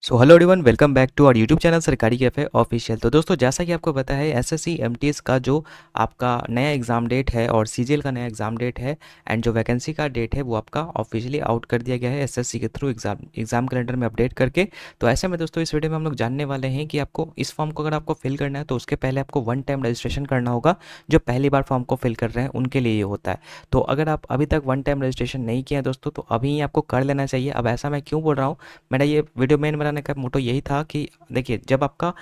So hello everyone, welcome back to our YouTube channel Sarkari cafe official. तो दोस्तों, जैसा कि आपको पता है एसएससी एमटीएस का जो आपका नया एग्ज़ाम डेट है और सीजीएल का नया एग्ज़ाम डेट है एंड जो वैकेंसी का डेट है वो आपका ऑफिशियली आउट कर दिया गया है एसएससी के थ्रू एग्ज़ाम कैलेंडर में अपडेट करके। तो ऐसे में दोस्तों इस वीडियो में हम लोग जानने वाले हैं कि आपको इस फॉर्म को अगर आपको फिल करना है तो उसके पहले आपको वन टाइम रजिस्ट्रेशन करना होगा। जो पहली बार फॉर्म को फिल कर रहे हैं उनके लिए ये होता है। तो अगर आप अभी तक वन टाइम रजिस्ट्रेशन नहीं किया है दोस्तों तो अभी ही आपको कर लेना चाहिए। अब ऐसा मैं क्यों बोल रहा हूँ, मेरा ये वीडियो मेन बनाने का मोटो यही था कि देखिए, जब आपका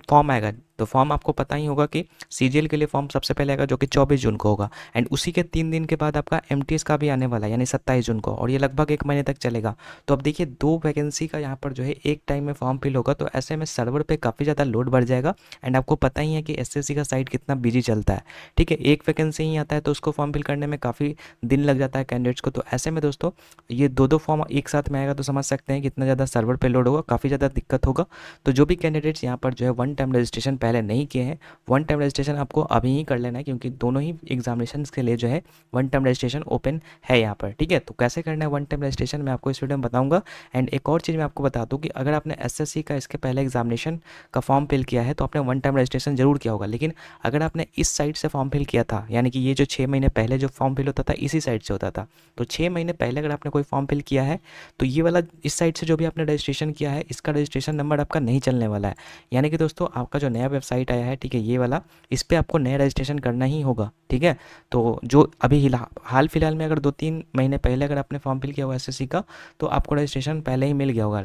फॉर्म आएगा तो फॉर्म आपको पता ही होगा कि सीजीएल के लिए फॉर्म सबसे पहले आएगा जो कि 24 जून को होगा एंड उसी के 3 दिन के बाद आपका एमटीएस का भी आने वाला है यानी 27 जून को, और ये लगभग 1 महीने तक चलेगा। तो अब देखिए, 2 वैकेंसी का यहाँ पर जो है एक टाइम में फॉर्म फिल होगा, तो ऐसे में सर्वर पे काफ़ी ज़्यादा लोड बढ़ जाएगा। एंड आपको पता ही है कि एसएससी का साइट कितना बिजी चलता है। ठीक है, एक वैकेंसी ही आता है तो उसको फॉर्म फिल करने में काफ़ी दिन लग जाता है कैंडिडेट्स को। तो ऐसे में दोस्तों, ये दो दो फॉर्म एक साथ में आएगा तो समझ सकते हैं कितना ज़्यादा सर्वर पे लोड होगा, काफ़ी ज़्यादा दिक्कत होगा। तो जो भी कैंडिडेट्स यहाँ पर जो है वन टाइम रजिस्ट्रेशन पहले नहीं किए हैं, वन टाइम रजिस्ट्रेशन आपको अभी ही कर लेना है, क्योंकि दोनों ही एग्जामिनेशन के लिए जो है वन टाइम रजिस्ट्रेशन ओपन है यहाँ पर। ठीक है, तो कैसे करना है वन टाइम रजिस्ट्रेशन मैं आपको इस वीडियो में बताऊंगा। एंड एक और चीज़ मैं आपको बता दूँ कि अगर आपने एसएससी का इसके पहले एग्जामिनेशन का फॉर्म फिल किया है तो आपने वन टाइम रजिस्ट्रेशन जरूर किया होगा, लेकिन अगर आपने इस साइट से फॉर्म फिल किया था, यानी कि ये जो 6 महीने पहले जो फॉर्म फिल होता था इसी साइट से होता था, तो 6 महीने पहले अगर आपने कोई फॉर्म फिल किया है तो ये वाला इस साइट से जो भी आपने रजिस्ट्रेशन किया है इसका रजिस्ट्रेशन नंबर आपका नहीं चलने वाला है। यानी कि दोस्तों, आपका जो नया वेबसाइट आया है, ठीक है, ये वाला, इस पर आपको नया रजिस्ट्रेशन करना ही होगा। ठीक है, तो जो अभी हाल फिलहाल में अगर 2-3 महीने पहले अगर आपने फॉर्म फिल किया हुआ एसएससी का तो आपको रजिस्ट्रेशन पहले ही मिल गया होगा,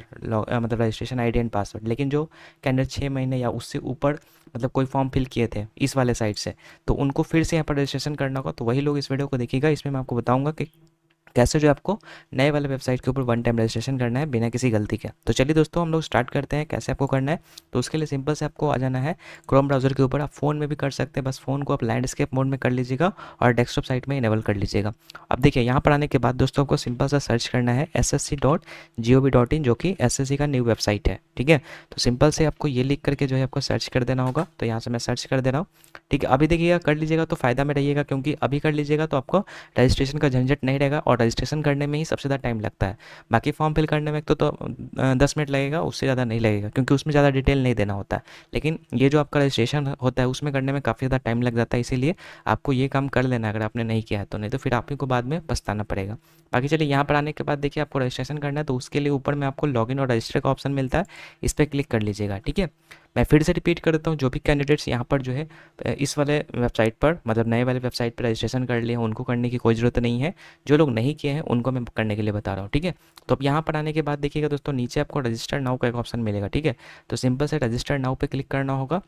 मतलब रजिस्ट्रेशन आईडी एंड पासवर्ड। लेकिन जो कैंडिडेट 6 महीने या उससे ऊपर मतलब कोई फॉर्म फिल किए थे इस वाले साइट से, तो उनको फिर से यहाँ पर रजिस्ट्रेशन करना होगा। तो वही लोग इस वीडियो को देखिएगा, इसमें मैं आपको बताऊंगा कि कैसे जो है आपको नए वाले वेबसाइट के ऊपर वन टाइम रजिस्ट्रेशन करना है बिना किसी गलती के। तो चलिए दोस्तों, हम लोग स्टार्ट करते हैं कैसे आपको करना है। तो उसके लिए सिंपल से आपको आ जाना है क्रोम ब्राउज़र के ऊपर। आप फ़ोन में भी कर सकते हैं, बस फ़ोन को आप लैंडस्केप मोड में कर लीजिएगा और डेस्कटॉप साइट में इनेबल कर लीजिएगा। अब देखिए, यहाँ पर आने के बाद दोस्तों आपको सिंपल सा सर्च करना है ssc.gov.in, जो कि एसएससी का न्यू वेबसाइट है। ठीक है, तो सिंपल से आपको ये लिख करके जो है आपको सर्च कर देना होगा। तो यहाँ से मैं सर्च कर दे रहा हूँ। ठीक है, अभी देखिएगा, कर लीजिएगा तो फ़ायदा में रहिएगा, क्योंकि अभी कर लीजिएगा तो आपको रजिस्ट्रेशन का झंझट नहीं रहेगा, और रजिस्ट्रेशन करने में ही सबसे ज़्यादा टाइम लगता है। बाकी फॉर्म फिल करने में तो 10 मिनट लगेगा, उससे ज़्यादा नहीं लगेगा, क्योंकि उसमें ज़्यादा डिटेल नहीं देना होता है। लेकिन ये जो आपका रजिस्ट्रेशन होता है उसमें करने में काफ़ी ज़्यादा टाइम लग जाता है, इसीलिए आपको ये काम कर लेना है अगर आपने नहीं किया है तो, नहीं तो फिर आप ही को बाद में पछताना पड़ेगा। बाकी चलिए, यहाँ पर आने के बाद देखिए, आपको रजिस्ट्रेशन करना है तो उसके लिए ऊपर में आपको लॉगिन और रजिस्टर का ऑप्शन मिलता है, इस पर क्लिक कर लीजिएगा। ठीक है, मैं फिर से रिपीट कर देता हूँ, जो भी कैंडिडेट्स यहाँ पर जो है इस वाले वेबसाइट पर, मतलब नए वाले वेबसाइट पर रजिस्ट्रेशन कर लिए हैं, उनको करने की कोई ज़रूरत नहीं है। जो लोग नहीं किए हैं उनको मैं करने के लिए बता रहा हूँ। ठीक है, तो अब यहाँ पर आने के बाद देखिएगा दोस्तों, नीचे आपको रजिस्टर नाउ का एक ऑप्शन मिलेगा। ठीक है, तो सिंपल से रजिस्टर नाउ पे क्लिक करना होगा।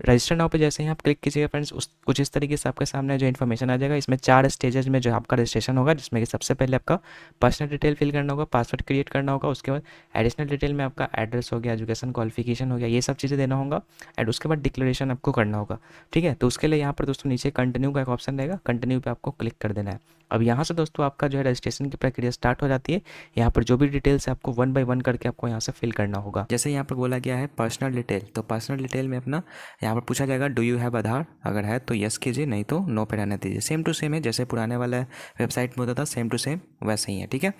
रजिस्टर नाउ पे जैसे ही आप क्लिक कीजिएगा फ्रेंड्स, उस कुछ इस तरीके से आपके सामने जो इन्फॉर्मेशन आ जाएगा। इसमें 4 स्टेजेस में जो आपका रजिस्ट्रेशन होगा, जिसमें कि सबसे पहले आपका पर्सनल डिटेल फिल करना होगा, पासवर्ड क्रिएट करना होगा, उसके बाद एडिशनल डिटेल में आपका एड्रेस हो गया, एजुकेशन क्वालिफिकेशन हो गया, ये सब चीज़ें देना होगा। एंड उसके बाद डिक्लेरेशन आपको करना होगा। ठीक है, तो उसके लिए यहाँ पर दोस्तों नीचे कंटिन्यू का एक ऑप्शन रहेगा, कंटिन्यू पे आपको क्लिक कर देना है। अब यहाँ से दोस्तों आपका जो है रजिस्ट्रेशन की प्रक्रिया स्टार्ट हो जाती है। यहाँ पर जो भी डिटेल्स है आपको वन बाय वन करके आपको यहाँ से फिल करना होगा। जैसे यहाँ पर बोला गया है पर्सनल डिटेल, तो पर्सनल डिटेल में अपना यहाँ पर पूछा जाएगा डू यू हैव आधार, अगर है तो यस कीजिए, नहीं तो नो पे रहने दीजिए। सेम टू सेम है, जैसे पुराने वाला वेबसाइट में होता था सेम टू सेम वैसे ही है। ठीक है,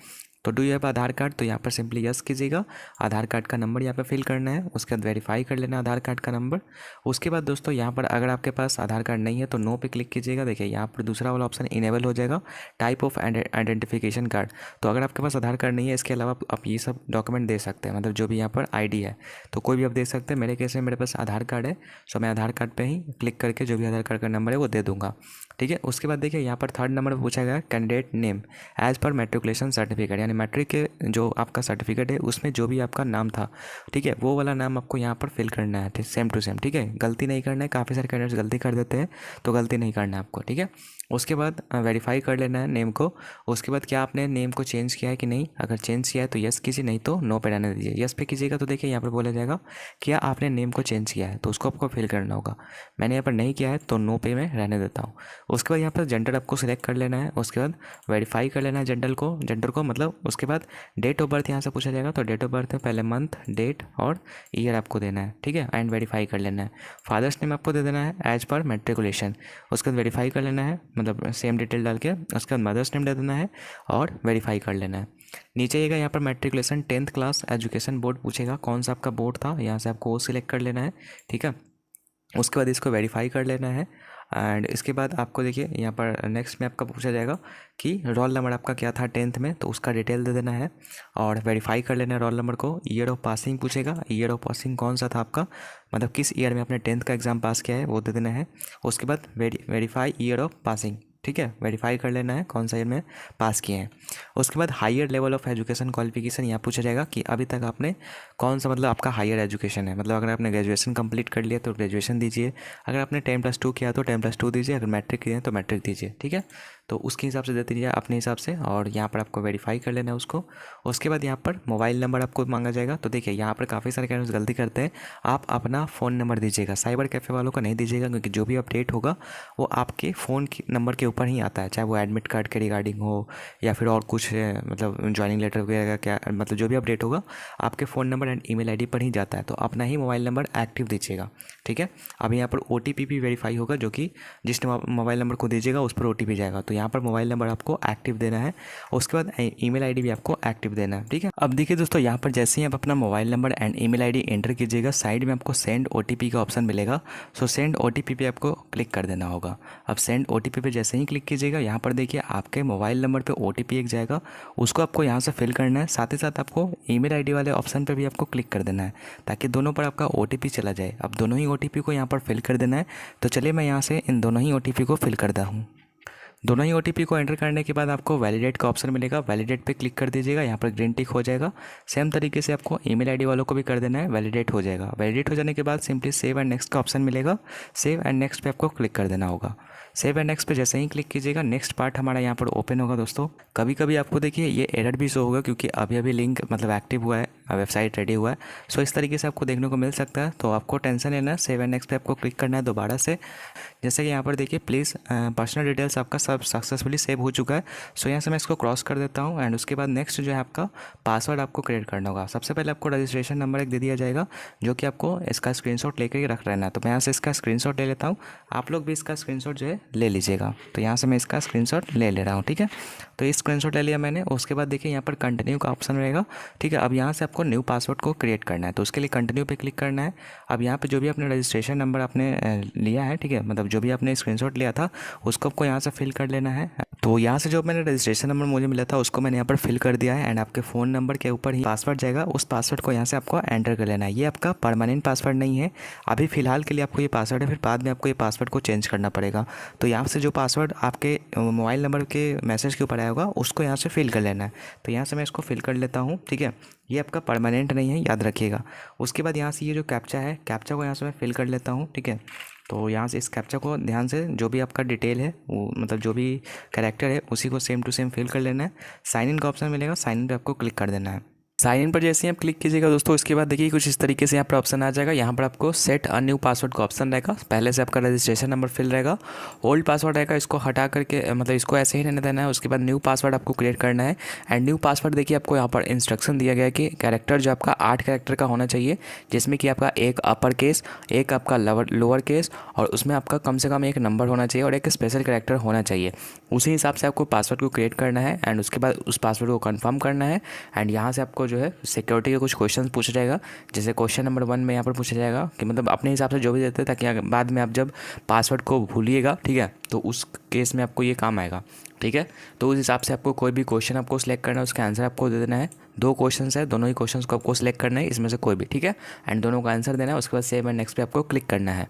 तो do you have Aadhaar card, तो यहाँ पर सिंपली यस कीजिएगा। आधार कार्ड का नंबर यहाँ पर फिल करना है, उसके बाद वेरीफाई कर लेना आधार कार्ड का नंबर। उसके बाद दोस्तों यहाँ पर अगर आपके पास आधार कार्ड नहीं है तो नो पे क्लिक कीजिएगा। देखिए, यहाँ पर दूसरा वाला ऑप्शन इनेबल हो जाएगा, टाइप ऑफ आइडेंटिफिकेशन कार्ड। तो अगर आपके पास आधार कार्ड नहीं है, इसके अलावा आप ये सब डॉक्यूमेंट दे सकते हैं, मतलब जो भी यहाँ पर आईडी है तो कोई भी आप दे सकते हैं। मेरे केस में मेरे पास आधार कार्ड है, सो मैं आधार कार्ड पे ही क्लिक करके जो भी आधार कार्ड का नंबर है वो दे दूंगा। ठीक है, उसके बाद देखिए यहाँ पर थर्ड नंबर पर पूछा गया candidate name as per matriculation certificate, यानी मैट्रिक के जो आपका सर्टिफिकेट है उसमें जो भी आपका नाम था, ठीक है, वो वाला नाम आपको यहाँ पर फिल करना है, सेम टू सेम। ठीक है, गलती नहीं करना है, काफ़ी सारे कैंडिडेट्स गलती कर देते हैं, तो गलती नहीं करना है आपको। ठीक है, उसके बाद वेरीफाई कर लेना है नेम को। उसके बाद क्या आपने नेम को चेंज किया है कि नहीं, अगर चेंज किया है तो यस कीजिए, नहीं तो नो पे रहने दीजिए। यस पे कीजिएगा तो देखिए यहाँ पर बोला जाएगा क्या आपने नेम को चेंज किया है, तो उसको आपको फिल करना होगा। मैंने यहाँ पर नहीं किया है तो नो पे मैं रहने देता हूँ। उसके बाद यहाँ पर जेंडर आपको सिलेक्ट कर लेना है। उसके बाद वेरीफाई कर लेना है जेंडर को, मतलब उसके बाद डेट ऑफ बर्थ यहाँ से पूछा जाएगा, तो डेट ऑफ बर्थ में पहले मंथ, डेट और ईयर आपको देना है, ठीक है, एंड वेरीफाई कर लेना है। फादर्स नेम आपको दे देना है एज पर मेट्रिकुलेशन, उसके बाद वेरीफाई कर लेना है, मतलब सेम डिटेल डाल के। उसके बाद मदर्स नेम दे देना है और वेरीफाई कर लेना है। नीचे आइएगा, यहाँ पर matriculation 10th class education board पूछेगा, कौन सा आपका बोर्ड था, यहाँ से आपको वो सिलेक्ट कर लेना है, ठीक है। उसके बाद इसको वेरीफाई कर लेना है। एंड इसके बाद आपको देखिए यहाँ पर नेक्स्ट में आपका पूछा जाएगा कि रोल नंबर आपका क्या था 10th में, तो उसका डिटेल दे देना है और वेरीफाई कर लेना है रोल नंबर को। ईयर ऑफ पासिंग पूछेगा, ईयर ऑफ पासिंग कौन सा था आपका, मतलब किस ईयर में आपने 10th का एग्ज़ाम पास किया है वो दे देना है। उसके बाद वेरीफाई ईयर ऑफ पासिंग, ठीक है, वेरीफाई कर लेना है कौन सा ईयर में पास किए हैं। उसके बाद higher level of education qualification यहाँ पूछा जाएगा कि अभी तक आपने कौन सा, मतलब आपका हायर एजुकेशन है, मतलब अगर आपने ग्रेजुएशन कंप्लीट कर लिया तो ग्रेजुएशन दीजिए, अगर आपने 10+2 किया तो 10+2 दीजिए, अगर मैट्रिक किया तो मैट्रिक दीजिए, ठीक है। तो उसके हिसाब से दे दीजिए अपने हिसाब से, और यहाँ पर आपको वेरीफाई कर लेना है उसको। उसके बाद यहाँ पर मोबाइल नंबर आपको मांगा जाएगा, तो देखिए यहाँ पर काफ़ी सारे कैंडिडेट्स गलती करते हैं, आप अपना फ़ोन नंबर दीजिएगा, साइबर कैफ़े वालों का नहीं दीजिएगा, क्योंकि जो भी अपडेट होगा वो आपके फ़ोन नंबर के ऊपर ही आता है, चाहे वो एडमिट कार्ड के रिगार्डिंग हो या फिर और कुछ मतलब ज्वाइनिंग लेटर वगैरह का, क्या मतलब जो भी अपडेट होगा आपके phone number and email ID पर ही जाता है, तो अपना ही मोबाइल नंबर एक्टिव दीजिएगा, ठीक है। अब यहाँ पर OTP भी वेरीफाई होगा, जो कि जिस मोबाइल नंबर को दीजिएगा उस पर OTP जाएगा, तो यहाँ पर मोबाइल नंबर आपको एक्टिव देना है। उसके बाद ईमेल आईडी भी आपको एक्टिव देना है, ठीक है। अब देखिए दोस्तों, यहाँ पर जैसे ही आप अपना mobile number and email ID enter कीजिएगा, साइड में आपको सेंड OTP का ऑप्शन मिलेगा, सो सेंड OTP पे आपको क्लिक कर देना होगा। अब सेंड OTP पे जैसे ही क्लिक कीजिएगा, यहाँ पर देखिए आपके मोबाइल नंबर पे OTP एक जाएगा, उसको आपको यहाँ से फिल करना है, साथ ही साथ आपको ईमेल आईडी वाले ऑप्शन पे भी आपको क्लिक कर देना है, ताकि दोनों पर आपका OTP चला जाए। अब दोनों ही OTP को यहाँ पर फिल कर देना है, तो चलिए मैं यहाँ से इन दोनों ही OTP को फिल करता हूँ। दोनों ही OTP को एंटर करने के बाद आपको वैलिडेट का ऑप्शन मिलेगा, वैलिडेट पे क्लिक कर दीजिएगा, यहाँ पर ग्रीन टिक हो जाएगा। सेम तरीके से आपको ईमेल आईडी वालों को भी कर देना है, वैलिडेट हो जाएगा। वैलिडेट हो जाने के बाद सिंपली सेव एंड नेक्स्ट का ऑप्शन मिलेगा, सेव एंड नेक्स्ट पे आपको क्लिक कर देना होगा। सेव एंड नेक्स्ट पे जैसे ही क्लिक कीजिएगा, नेक्स्ट पार्ट हमारा यहाँ पर ओपन होगा। दोस्तों कभी कभी आपको देखिए ये एरर भी शो होगा, क्योंकि अभी अभी लिंक मतलब एक्टिव हुआ है, वेबसाइट रेडी हुआ है, सो इस तरीके से आपको देखने को मिल सकता है, तो आपको टेंशन लेना है। सेव एंड नेक्स्ट पे आपको क्लिक करना है दोबारा से। जैसे कि यहाँ पर देखिए प्लीज़ पर्सनल डिटेल्स आपका सब सक्सेसफुली सेव हो चुका है, सो यहाँ से मैं इसको क्रॉस कर देता हूँ। एंड उसके बाद नेक्स्ट जो है आपका पासवर्ड आपको क्रिएट करना होगा। सबसे पहले आपको रजिस्ट्रेशन नंबर एक दे दिया जाएगा, जो कि आपको इसका स्क्रीनशॉट लेकर के रख रहना है, तो मैं यहाँ से इसका स्क्रीनशॉट ले लेता हूँ। आप लोग भी इसका स्क्रीनशॉट जो है ले लीजिएगा, तो यहाँ से मैं इसका स्क्रीनशॉट ले ले रहा हूँ, ठीक है। तो इस स्क्रीनशॉट ले लिया मैंने। उसके बाद देखिए यहाँ पर कंटिन्यू का ऑप्शन रहेगा, ठीक है। अब यहाँ से आपको न्यू पासवर्ड को क्रिएट करना है, तो उसके लिए कंटिन्यू पे क्लिक करना है। अब यहाँ पे जो भी आपने रजिस्ट्रेशन नंबर आपने लिया है, ठीक है, मतलब जो भी आपने स्क्रीनशॉट लिया था उसको आपको यहाँ से फिल कर लेना है। तो यहाँ से जो मैंने रजिस्ट्रेशन नंबर मुझे मिला था उसको मैंने यहाँ पर फिल कर दिया है। एंड आपके फ़ोन नंबर के ऊपर ही पासवर्ड जाएगा, उस पासवर्ड को यहाँ से आपको एंटर कर लेना है। ये आपका परमानेंट पासवर्ड नहीं है, अभी फ़िलहाल के लिए आपको ये पासवर्ड है, फिर बाद में आपको ये पासवर्ड को चेंज करना पड़ेगा। तो यहाँ से जो पासवर्ड आपके मोबाइल नंबर के मैसेज के ऊपर आया होगा उसको यहाँ से फिल कर लेना है। तो यहाँ से मैं इसको फिल कर लेता हूँ, ठीक है। ये आपका परमानेंट नहीं है, याद रखिएगा। उसके बाद यहाँ से ये जो कैप्चा है, कैप्चा को यहाँ से मैं फिल कर लेता हूँ, ठीक है। तो यहाँ से इस कैप्चा को ध्यान से, जो भी आपका डिटेल है वो मतलब जो भी कैरेक्टर है उसी को सेम टू सेम फिल कर लेना है। साइन इन का ऑप्शन मिलेगा, साइन इन पे आपको क्लिक कर देना है। साइन इन पर जैसे ही आप क्लिक कीजिएगा दोस्तों, इसके बाद देखिए कुछ इस तरीके से यहाँ पर ऑप्शन आ जाएगा। यहाँ पर आपको सेट अ न्यू पासवर्ड का ऑप्शन रहेगा। पहले से आपका रजिस्ट्रेशन नंबर फिल रहेगा, ओल्ड पासवर्ड रहेगा, इसको हटा करके मतलब इसको ऐसे ही रहने देना है। उसके बाद न्यू पासवर्ड आपको क्रिएट करना है। एंड न्यू पासवर्ड देखिए आपको यहाँ पर इंस्ट्रक्शन दिया गया है कि कैरेक्टर जो आपका 8 कैरेक्टर का होना चाहिए, जिसमें कि आपका एक अपर केस, एक आपका लोअर केस, और उसमें आपका कम से कम एक नंबर होना चाहिए और एक स्पेशल कैरेक्टर होना चाहिए। उसी हिसाब से आपको पासवर्ड को क्रिएट करना है। एंड उसके बाद उस पासवर्ड को कन्फर्म करना है। एंड यहाँ से आपको जो है सिक्योरिटी के कुछ क्वेश्चन पूछा जाएगा, जैसे क्वेश्चन नंबर 1 में यहाँ पर पूछा जाएगा कि मतलब अपने हिसाब से जो भी देते हैं, ताकि बाद में आप जब पासवर्ड को भूलिएगा, ठीक है, तो उस केस में आपको ये काम आएगा, ठीक है। तो उस हिसाब से आपको कोई भी क्वेश्चन आपको सिलेक्ट करना है, उसका आंसर आपको दे देना है। 2 क्वेश्चन है, दोनों ही क्वेश्चन को आपको सिलेक्ट करना है इसमें से कोई भी, ठीक है। एंड दोनों का आंसर देना है। उसके बाद सेव एंड नेक्स्ट पे आपको क्लिक करना है।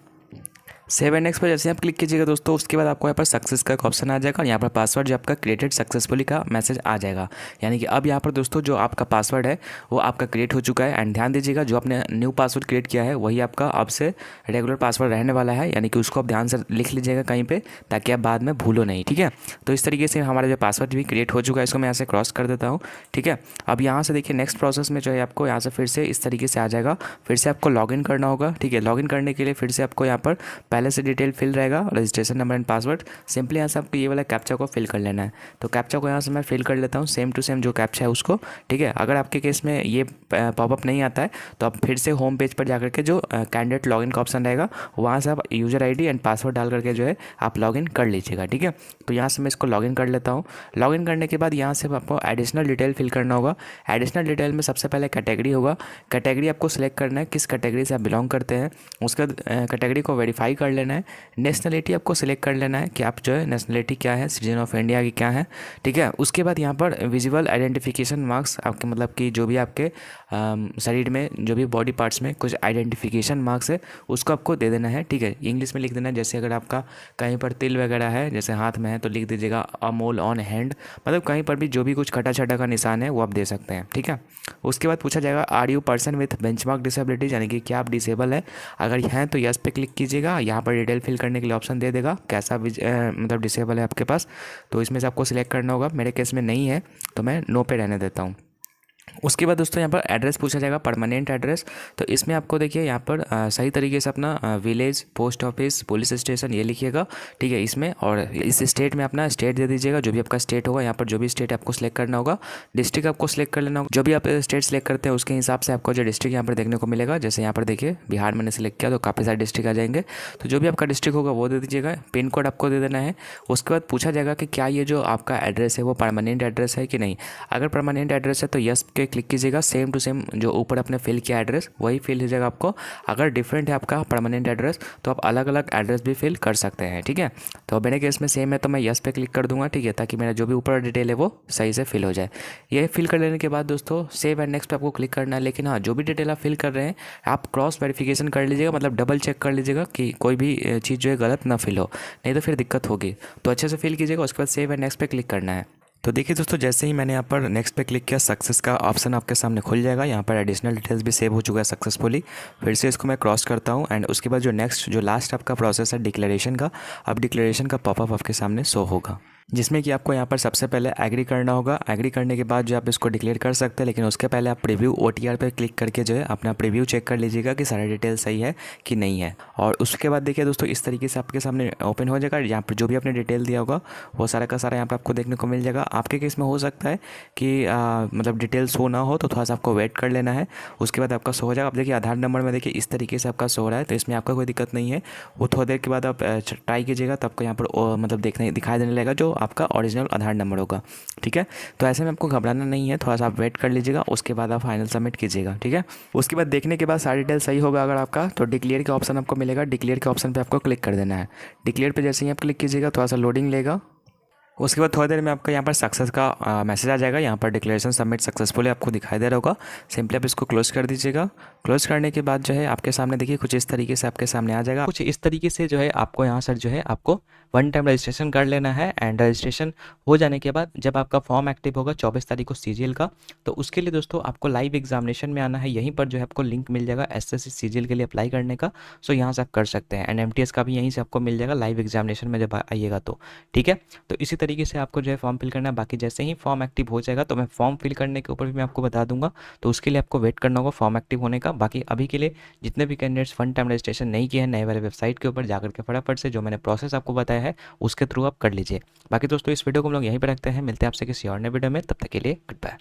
सेव एंड नेक्स्ट पर जैसे आप क्लिक कीजिएगा दोस्तों, उसके बाद आपको यहाँ पर सक्सेस का एक ऑप्शन आ जाएगा और यहाँ पर पासवर्ड जो आपका क्रिएटेड सक्सेसफुली का मैसेज आ जाएगा। यानी कि अब यहाँ पर दोस्तों जो आपका पासवर्ड है वो आपका क्रिएट हो चुका है। एंड ध्यान दीजिएगा, जो आपने न्यू पासवर्ड क्रिएट किया है वही आपका अब से रेगुलर पासवर्ड रहने वाला है, यानी कि उसको आप ध्यान से लिख लीजिएगा कहीं पर, ताकि आप बाद में भूलो नहीं, ठीक है। तो इस तरीके से हमारा जो पासवर्ड भी क्रिएट हो चुका है, इसको मैं यहाँ से क्रॉस कर देता हूँ, ठीक है। अब यहाँ से देखिए नेक्स्ट प्रोसेस में जो है आपको यहाँ से फिर से इस तरीके से आ जाएगा, फिर से आपको लॉगिन करना होगा, ठीक है। लॉगिन करने के लिए फिर से आपको यहाँ पर पहले से डिटेल फिल रहेगा, registration number and password. Simply यहाँ से आपको ये वाला कैप्चा को फिल कर लेना है। तो कैप्चा को यहाँ से मैं फिल कर लेता हूँ, सेम टू सेम जो कैप्चा है उसको। ठीक है, अगर आपके केस में ये पॉपअप नहीं आता है तो आप फिर से होम पेज पर जाकर के जो कैंडिडेट लॉगिन का ऑप्शन रहेगा वहाँ से आप यूज़र आईडी एंड पासवर्ड डाल करके जो है आप लॉगिन कर लीजिएगा। ठीक है, तो यहाँ से मैं इसको लॉगिन कर लेता हूँ। लॉगिन करने के बाद यहाँ से आपको एडिशनल डिटेल फिल करना होगा। एडिशनल डिटेल में सबसे पहले कैटेगरी होगा। कैटेगरी आपको सिलेक्ट करना है, किस कैटेगरी से आप बिलोंग करते हैं। उसके बाद कैटेगरी को वेरीफाई कर लेना है। नेशनलिटी आपको सिलेक्ट कर लेना है कि आप जो है नेशनलिटी क्या है, सिटीजन ऑफ इंडिया की क्या है। ठीक है, उसके बाद यहाँ पर विजुअल आइडेंटिफिकेशन मार्क्स आपके मतलब कि जो भी आपके शरीर में जो भी बॉडी पार्ट्स में कुछ आइडेंटिफिकेशन मार्क्स है उसको आपको दे देना है। ठीक है, इंग्लिश में लिख देना है। जैसे अगर आपका कहीं पर तिल वगैरह है, जैसे हाथ में है तो लिख दीजिएगा अ मोल ऑन हैंड। मतलब कहीं पर भी जो भी कुछ कटा छटा का निशान है वो आप दे सकते हैं। ठीक है, उसके बाद पूछा जाएगा are you person with benchmark disabilities, यानी कि क्या आप डिसेबल है। अगर हैं तो यस पे क्लिक कीजिएगा। यहाँ पर डिटेल फिल करने के लिए ऑप्शन दे देगा कैसा मतलब डिसेबल है आपके पास, तो इसमें से आपको सिलेक्ट करना होगा। मेरे केस में नहीं है तो मैं नो पे रहने देता हूँ। उसके बाद दोस्तों यहाँ पर एड्रेस पूछा जाएगा, परमानेंट एड्रेस। तो इसमें आपको देखिए यहाँ पर सही तरीके से अपना village, post office, police station ये लिखिएगा। ठीक है, इसमें और इस स्टेट में अपना स्टेट दे दीजिएगा, जो भी आपका स्टेट होगा। यहाँ पर जो भी स्टेट आपको सिलेक्ट करना होगा। डिस्ट्रिक्ट आपको सिलेक्ट कर लेना होगा। जो भी आप स्टेट सेलेक्ट करते हैं उसके हिसाब से आपको जो डिस्ट्रिक्ट यहाँ पर देखने को मिलेगा। जैसे यहाँ पर देखिए बिहार मैंने सेलेक्ट किया तो काफ़ी सारे डिस्ट्रिक्ट आ जाएंगे। तो जो भी आपका डिस्ट्रिक्ट होगा वो दे दीजिएगा। पिन कोड आपको दे देना है। उसके बाद पूछा जाएगा कि क्या ये जो आपका एड्रेस है वो परमानेंट एड्रेस है कि नहीं। अगर परमानेंट एड्रेस है तो यस पे क्लिक कीजिएगा। सेम टू सेम जो ऊपर आपने फिल किया एड्रेस वही फिल हो जाएगा आपको। अगर डिफरेंट है आपका परमानेंट एड्रेस तो आप अलग अलग एड्रेस भी फिल कर सकते हैं। ठीक है, तो मेरे केस में सेम है तो मैं यस पे क्लिक कर दूंगा। ठीक है, ताकि मेरा जो भी ऊपर डिटेल है वो सही से फिल हो जाए। ये फिल कर लेने के बाद दोस्तों सेव एंड नेक्स्ट पे आपको क्लिक करना है। लेकिन हाँ, जो भी डिटेल आप फिल कर रहे हैं आप क्रॉस वेरिफिकेशन कर लीजिएगा, मतलब डबल चेक कर लीजिएगा कि कोई भी चीज़ जो है गलत ना फिल हो, नहीं तो फिर दिक्कत होगी। तो अच्छे से फिल कीजिएगा। उसके बाद सेव एंड नेक्स्ट पे क्लिक करना है। तो देखिए दोस्तों, जैसे ही मैंने यहाँ पर नेक्स्ट पे क्लिक किया सक्सेस का ऑप्शन आपके सामने खुल जाएगा। यहाँ पर एडिशनल डिटेल्स भी सेव हो चुका है सक्सेसफुली। फिर से इसको मैं क्रॉस करता हूँ एंड उसके बाद जो नेक्स्ट जो लास्ट आपका प्रोसेस है डिक्लेरेशन का, अब डिक्लेरेशन का पॉपअप आपके सामने शो होगा, जिसमें कि आपको यहाँ पर सबसे पहले एग्री करना होगा। एग्री करने के बाद जो आप इसको डिक्लेयर कर सकते हैं, लेकिन उसके पहले आप प्रीव्यू OTR पे क्लिक करके जो है अपना प्रीव्यू चेक कर लीजिएगा कि सारा डिटेल सही है कि नहीं है। और उसके बाद देखिए दोस्तों इस तरीके से आपके सामने ओपन हो जाएगा। यहाँ पर जो भी आपने डिटेल दिया होगा वो सारा का सारा यहाँ पर आपको देखने को मिल जाएगा। आपके केस में हो सकता है कि मतलब डिटेल शो ना हो तो थोड़ा सा आपको वेट कर लेना है। उसके बाद आपका शो हो जाएगा। आप देखिए आधार नंबर में देखिए इस तरीके से आपका शो हो रहा है, तो इसमें आपका कोई दिक्कत नहीं है। वो थोड़ी देर के बाद आप ट्राई कीजिएगा तो आपको यहाँ पर मतलब दिखाई देने लगेगा जो आपका ओरिजिनल आधार नंबर होगा। ठीक है, तो ऐसे में आपको घबराना नहीं है, थोड़ा सा आप वेट कर लीजिएगा। उसके बाद आप फाइनल सबमिट कीजिएगा। ठीक है, उसके बाद देखने के बाद सारी डिटेल सही होगा अगर आपका, तो डिक्लेयर का ऑप्शन आपको मिलेगा। डिक्लेयर के ऑप्शन पे आपको क्लिक कर देना है। डिक्लेयर पे जैसे ही आप क्लिक कीजिएगा थोड़ा सा लोडिंग लेगा। उसके बाद थोड़ी देर में आपका यहाँ पर सक्सेस का मैसेज आ जाएगा। यहाँ पर डिक्लेरेशन सबमिट सक्सेसफुली आपको दिखाई दे रहा होगा। सिंपली आप इसको क्लोज कर दीजिएगा। क्लोज करने के बाद जो है आपके सामने देखिए कुछ इस तरीके से आपके सामने आ जाएगा। कुछ इस तरीके से जो है आपको यहाँ सर जो है आपको वन टाइम रजिस्ट्रेशन कर लेना है। एंड रजिस्ट्रेशन हो जाने के बाद जब आपका फॉर्म एक्टिव होगा 24 तारीख को CGL का, तो उसके लिए दोस्तों आपको लाइव एग्जामिनेशन में आना है। यहीं पर जो है आपको लिंक मिल जाएगा SSC CGL के लिए अप्लाई करने का। सो यहाँ से आप कर सकते हैं। एंड MTS का भी यहीं से आपको मिल जाएगा लाइव एग्जामिनेशन में जब आइएगा तो। ठीक है, तो इसी तरीके से आपको जो है फॉर्म फिल करना है। बाकी जैसे ही फॉर्म एक्टिव हो जाएगा तो मैं फॉर्म फिल करने के ऊपर भी मैं आपको बता दूंगा, तो उसके लिए आपको वेट करना होगा फॉर्म एक्टिव होने का। बाकी अभी के लिए जितने भी कैंडिडेट्स वन टाइम रजिस्ट्रेशन नहीं किए हैं, नए वाले वेबसाइट के ऊपर जाकर के फटाफट से जो मैंने प्रोसेस आपको बताया है उसके थ्रू आप कर लीजिए। बाकी दोस्तों इस वीडियो को हम लोग यहीं पर रखते हैं। मिलते हैं आपसे किसी और नए वीडियो में, तब तक के लिए गुड बाय।